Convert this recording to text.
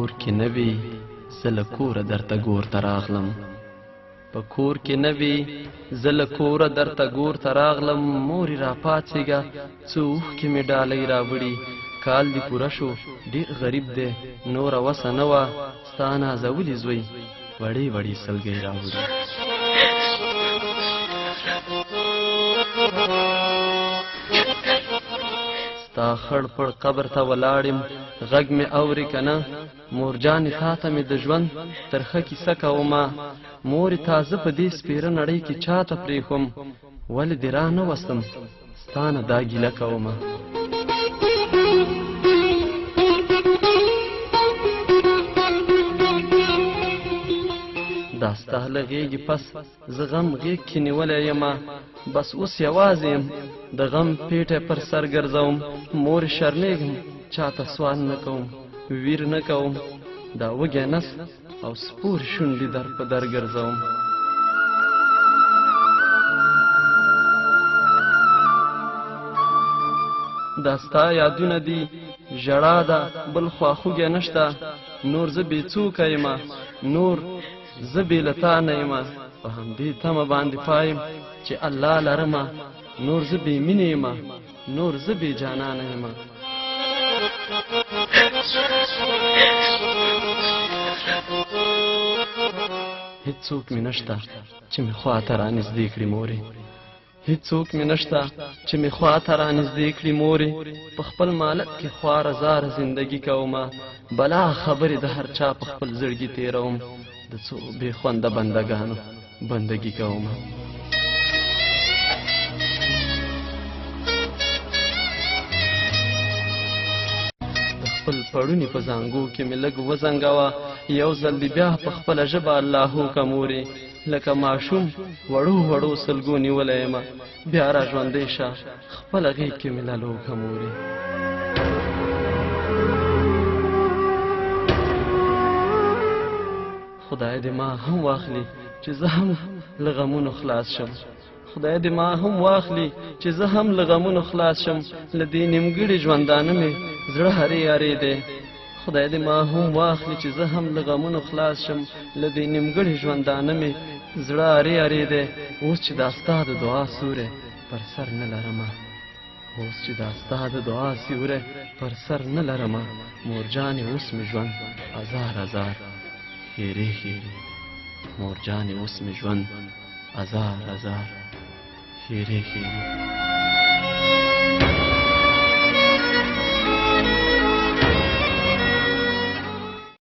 کور کې نه وي زه له کوره درته ګور ته راغلم په کور کې نه وي زه له کوره درته ګور ته راغلم مورې راپاڅېږه څه اوښکې مې ډالۍ راوړي کال دې پوره شو ډېر غریب دی نوره وسه نه وه ستا نازولي زوی وړې وړې سلګۍ راوړي ستا خړ پړ قبر ته ولاړم غږ مې اورې که نه مورجانې تا ته مې د ژوند ترخه کیسه کومه مورې تا زه په دې سپېره نړۍ کې چا ته پرېښوم ولې دې را نه وستم ستا نه دا ګیله کومه دا ستا له غېږې پس زه غم غېږ کې نیولی یمه بس اوس یوازې یم د غم پیټی پر سر ګرځوم مورې شرمېږم چاته سوال نه کوم ویر نه کوم دا وږی نس او سپور شونډې در په در ګرځوم دا ستا یادونه دي ژړا ده بل خواخوږی نشته نور زه بې څوکه یمه نور زه بې له تا نه یمه په همدې تمه باندې پایم چې الله لرمه نور زه بې مینې یمه نور زه بې جانانه یمه هیڅوک مې نشته چې مې خواته رانږدې کړي مورې هیڅوک مې نشته چې مې خواته رانږدې کړي مورې په خپل مالک کې خواره زاره زندګي کومه بلا خبرې د هر چا په خپل زړګي تېروم د څو بې خونده بندګانو بندګي کومه خپل پړونی په زانګو کې مې لږ وزنګوه یو ځل دې بیا په خپله ژبه اللهو که مورې لکه ماشوم وړو وړو سلګو نیولی یمه بیا را ژوندی شه خپله غېږ کې مې للو که مورې خدای دې ما هم واخلي چې زه هم له غمونو خلاص شم خدای دې ما هم واخلي چې زه هم له غمونو خلاص شم له دې نیمګړي ژوندانه مې زړه هرې هرې دی خدای دې ما هم واخلي چې زه هم له غمونو خلاص شم له دې نیمګړي ژوندانه مې زړه هرې هرې دی اوس چې دا ستا د دعا سوری پر سر نه لرمه اوس چې دا ستا د دعا سیوری پر سر نه لرمه مورجانې اوس مې ژوند ازار ازار هېرې هېرې مورجانې اوس مې ژوند ازار ازار هېرې هېرې